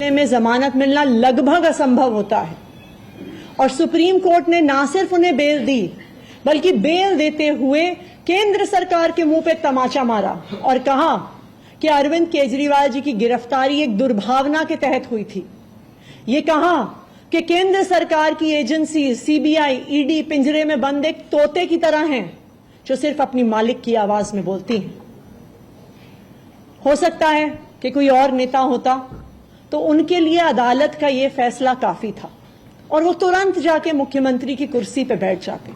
मामले में जमानत मिलना लगभग असंभव होता है और सुप्रीम कोर्ट ने ना सिर्फ उन्हें बेल दी बल्कि बेल देते हुए केंद्र सरकार के मुंह पे तमाचा मारा और कहा कि अरविंद केजरीवाल जी की गिरफ्तारी एक दुर्भावना के तहत हुई थी। ये कहा कि केंद्र सरकार की एजेंसी सीबीआई, ईडी पिंजरे में बंद एक तोते की तरह हैं जो सिर्फ अपनी मालिक की आवाज में बोलती हैं। हो सकता है कि कोई और नेता होता तो उनके लिए अदालत का यह फैसला काफी था और वो तुरंत जाके मुख्यमंत्री की कुर्सी पर बैठ जाते,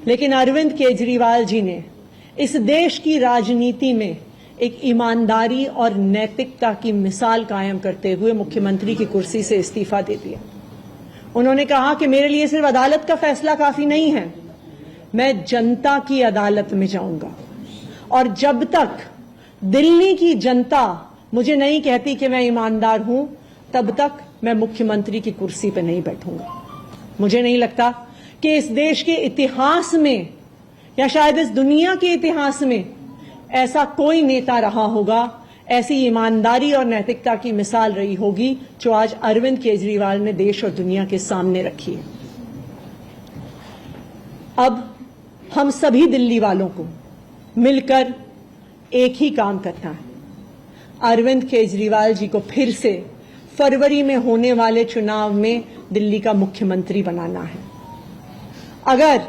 लेकिन अरविंद केजरीवाल जी ने इस देश की राजनीति में एक ईमानदारी और नैतिकता की मिसाल कायम करते हुए मुख्यमंत्री की कुर्सी से इस्तीफा दे दिया। उन्होंने कहा कि मेरे लिए सिर्फ अदालत का फैसला काफी नहीं है, मैं जनता की अदालत में जाऊंगा और जब तक दिल्ली की जनता मुझे नहीं कहती कि मैं ईमानदार हूं तब तक मैं मुख्यमंत्री की कुर्सी पर नहीं बैठूंगा। मुझे नहीं लगता कि इस देश के इतिहास में या शायद इस दुनिया के इतिहास में ऐसा कोई नेता रहा होगा, ऐसी ईमानदारी और नैतिकता की मिसाल रही होगी जो आज अरविंद केजरीवाल ने देश और दुनिया के सामने रखी है। अब हम सभी दिल्ली वालों को मिलकर एक ही काम करना है, अरविंद केजरीवाल जी को फिर से फरवरी में होने वाले चुनाव में दिल्ली का मुख्यमंत्री बनाना है। अगर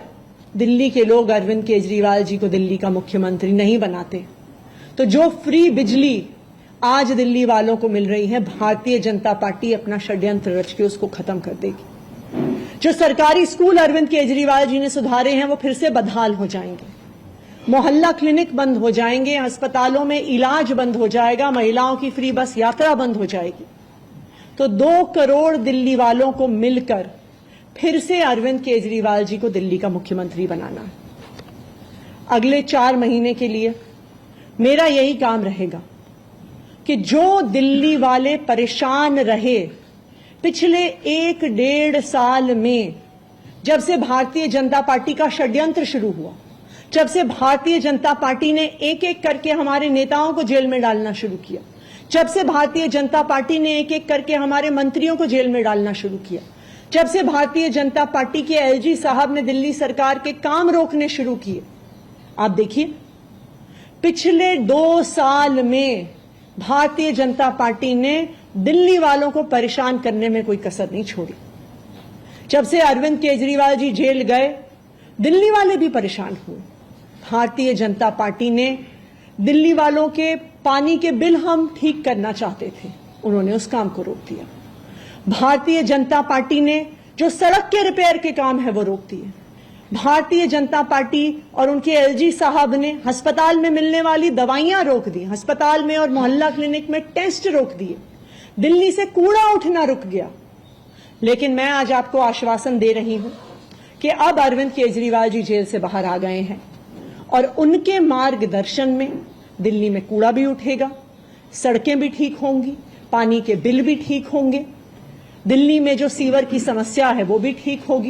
दिल्ली के लोग अरविंद केजरीवाल जी को दिल्ली का मुख्यमंत्री नहीं बनाते तो जो फ्री बिजली आज दिल्ली वालों को मिल रही है, भारतीय जनता पार्टी अपना षड्यंत्र रच के उसको खत्म कर देगी। जो सरकारी स्कूल अरविंद केजरीवाल जी ने सुधारे हैं वो फिर से बदहाल हो जाएंगे, मोहल्ला क्लिनिक बंद हो जाएंगे, अस्पतालों में इलाज बंद हो जाएगा, महिलाओं की फ्री बस यात्रा बंद हो जाएगी। तो 2 करोड़ दिल्ली वालों को मिलकर फिर से अरविंद केजरीवाल जी को दिल्ली का मुख्यमंत्री बनाना है। अगले 4 महीने के लिए मेरा यही काम रहेगा कि जो दिल्ली वाले परेशान रहे पिछले 1-1.5 साल में, जब से भारतीय जनता पार्टी का षड्यंत्र शुरू हुआ, जब से भारतीय जनता पार्टी ने एक-एक करके हमारे नेताओं को जेल में डालना शुरू किया, जब से भारतीय जनता पार्टी ने एक-एक करके हमारे मंत्रियों को जेल में डालना शुरू किया, जब से भारतीय जनता पार्टी के एलजी साहब ने दिल्ली सरकार के काम रोकने शुरू किए, आप देखिए पिछले 2 साल में भारतीय जनता पार्टी ने दिल्ली वालों को परेशान करने में कोई कसर नहीं छोड़ी। जब से अरविंद केजरीवाल जी जेल गए, दिल्ली वाले भी परेशान हुए। भारतीय जनता पार्टी ने दिल्ली वालों के पानी के बिल हम ठीक करना चाहते थे, उन्होंने उस काम को रोक दिया। भारतीय जनता पार्टी ने जो सड़क के रिपेयर के काम है वो रोक दिए। भारतीय जनता पार्टी और उनके एलजी साहब ने अस्पताल में मिलने वाली दवाइयां रोक दी, अस्पताल में और मोहल्ला क्लिनिक में टेस्ट रोक दिए, दिल्ली से कूड़ा उठना रुक गया। लेकिन मैं आज आपको आश्वासन दे रही हूं कि अब अरविंद केजरीवाल जी जेल से बाहर आ गए हैं और उनके मार्गदर्शन में दिल्ली में कूड़ा भी उठेगा, सड़कें भी ठीक होंगी, पानी के बिल भी ठीक होंगे, दिल्ली में जो सीवर की समस्या है वो भी ठीक होगी।